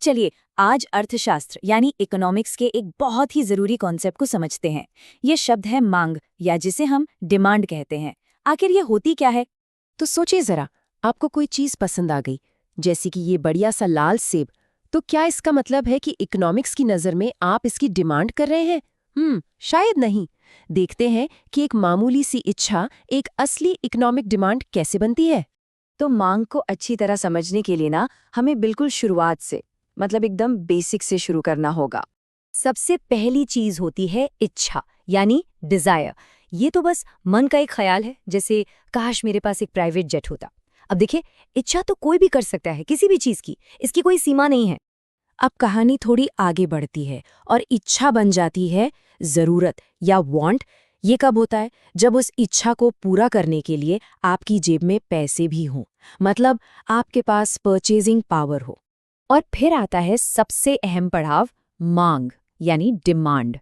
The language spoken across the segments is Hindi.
चलिए आज अर्थशास्त्र यानी इकोनॉमिक्स के एक बहुत ही जरूरी कॉन्सेप्ट को समझते हैं। ये शब्द है मांग, या जिसे हम डिमांड कहते हैं। आखिर ये होती क्या है? तो सोचिए जरा, आपको कोई चीज पसंद आ गई, जैसे कि ये बढ़िया सा लाल सेब। तो क्या इसका मतलब है कि इकोनॉमिक्स की नज़र में आप इसकी डिमांड कर रहे हैं? शायद नहीं। देखते हैं कि एक मामूली सी इच्छा एक असली इकोनॉमिक डिमांड कैसे बनती है। तो मांग को अच्छी तरह समझने के लिए ना हमें बिल्कुल शुरुआत से, मतलब एकदम बेसिक से शुरू करना होगा। सबसे पहली चीज होती है इच्छा, यानी डिजायर। ये तो बस मन का एक ख्याल है, जैसे काश मेरे पास एक प्राइवेट जेट होता। अब देखिए, इच्छा तो कोई भी कर सकता है किसी भी चीज की, इसकी कोई सीमा नहीं है। अब कहानी थोड़ी आगे बढ़ती है और इच्छा बन जाती है जरूरत या वांट। ये कब होता है? जब उस इच्छा को पूरा करने के लिए आपकी जेब में पैसे भी हों, मतलब आपके पास परचेजिंग पावर हो। और फिर आता है सबसे अहम पड़ाव, मांग यानी डिमांड।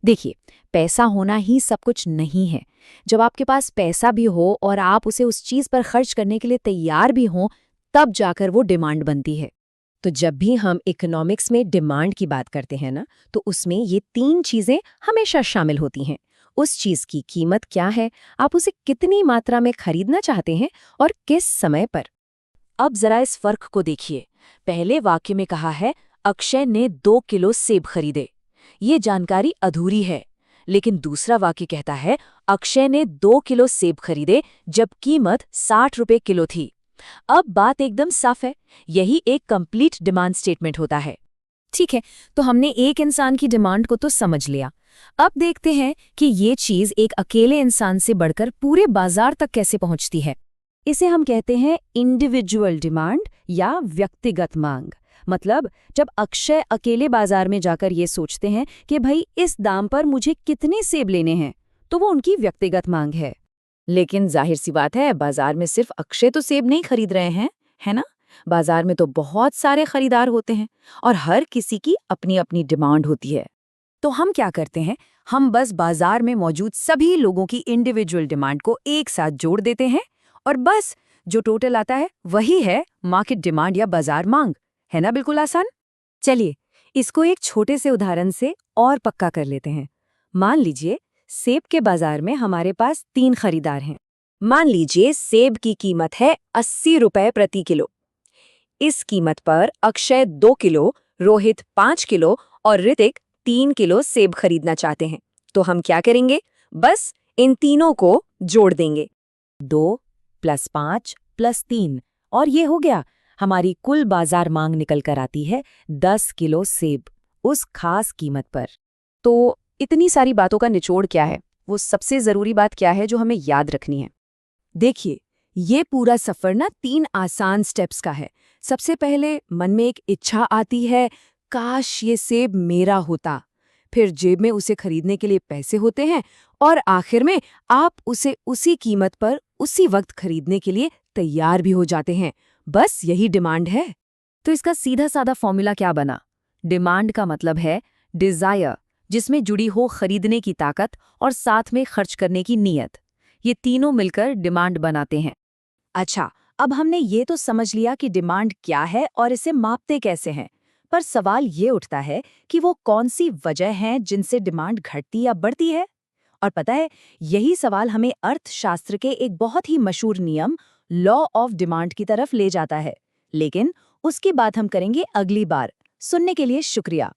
देखिए, पैसा होना ही सब कुछ नहीं है। जब आपके पास पैसा भी हो और आप उसे उस चीज पर खर्च करने के लिए तैयार भी हों, तब जाकर वो डिमांड बनती है। तो जब भी हम इकोनॉमिक्स में डिमांड की बात करते हैं ना, तो उसमें ये 3 चीजें हमेशा शामिल होती हैं। उस चीज की कीमत क्या है, आप उसे कितनी मात्रा में खरीदना चाहते हैं और किस समय पर। अब जरा इस फर्क को देखिए। पहले वाक्य में कहा है अक्षय ने 2 किलो सेब खरीदे। ये जानकारी अधूरी है। लेकिन दूसरा वाक्य कहता है अक्षय ने 2 किलो सेब खरीदे जब कीमत 60 रुपए किलो थी। अब बात एकदम साफ है। यही एक कंप्लीट डिमांड स्टेटमेंट होता है। ठीक है, तो हमने एक इंसान की डिमांड को तो समझ लिया। अब देखते हैं कि ये चीज एक अकेले इंसान से बढ़कर पूरे बाजार तक कैसे पहुंचती है। इसे हम कहते हैं इंडिविजुअल डिमांड या व्यक्तिगत मांग। मतलब जब अक्षय अकेले बाजार में जाकर ये सोचते हैं कि भाई इस दाम पर मुझे कितने सेब लेने हैं, तो वो उनकी व्यक्तिगत मांग है। लेकिन जाहिर सी बात है, बाजार में सिर्फ अक्षय तो सेब नहीं खरीद रहे हैं, है ना? बाजार में तो बहुत सारे खरीदार होते हैं और हर किसी की अपनी अपनी डिमांड होती है। तो हम क्या करते हैं? हम बस बाजार में मौजूद सभी लोगों की इंडिविजुअल डिमांड को एक साथ जोड़ देते हैं और बस जो टोटल आता है वही है मार्केट डिमांड या बाजार मांग। है ना? बिल्कुल आसान। चलिए इसको एक छोटे से उदाहरण से और पक्का कर लेते हैं। मान लीजिए सेब के बाजार में हमारे पास 3 खरीदार हैं। मान लीजिए सेब की कीमत है 80 रुपए प्रति किलो। इस कीमत पर अक्षय 2 किलो, रोहित 5 किलो और ऋतिक 3 किलो सेब खरीदना चाहते हैं। तो हम क्या करेंगे? बस इन तीनों को जोड़ देंगे। 2 + 5 + 3 और ये हो गया। हमारी कुल बाजार मांग निकल कर आती है 10 किलो सेब उस खास कीमत पर। तो इतनी सारी बातों का निचोड़ क्या है? वो सबसे जरूरी बात क्या है जो हमें याद रखनी है? देखिए, ये पूरा सफर ना 3 आसान स्टेप्स का है। सबसे पहले मन में एक इच्छा आती है, काश ये सेब मेरा होता। फिर जेब में उसे खरीदने के लिए पैसे होते हैं और आखिर में आप उसे उसी कीमत पर उसी वक्त खरीदने के लिए तैयार भी हो जाते हैं। बस यही डिमांड है। तो इसका सीधा साधा फॉर्मूला क्या बना? डिमांड का मतलब है डिजायर, जिसमें जुड़ी हो खरीदने की ताकत और साथ में खर्च करने की नीयत। ये तीनों मिलकर डिमांड बनाते हैं। अच्छा, अब हमने ये तो समझ लिया कि डिमांड क्या है और इसे मापते कैसे हैं। पर सवाल ये उठता है कि वो कौन सी वजह हैं जिनसे डिमांड घटती या बढ़ती है? और पता है, यही सवाल हमें अर्थशास्त्र के एक बहुत ही मशहूर नियम, लॉ ऑफ डिमांड की तरफ ले जाता है। लेकिन उसकी बात हम करेंगे अगली बार। सुनने के लिए शुक्रिया।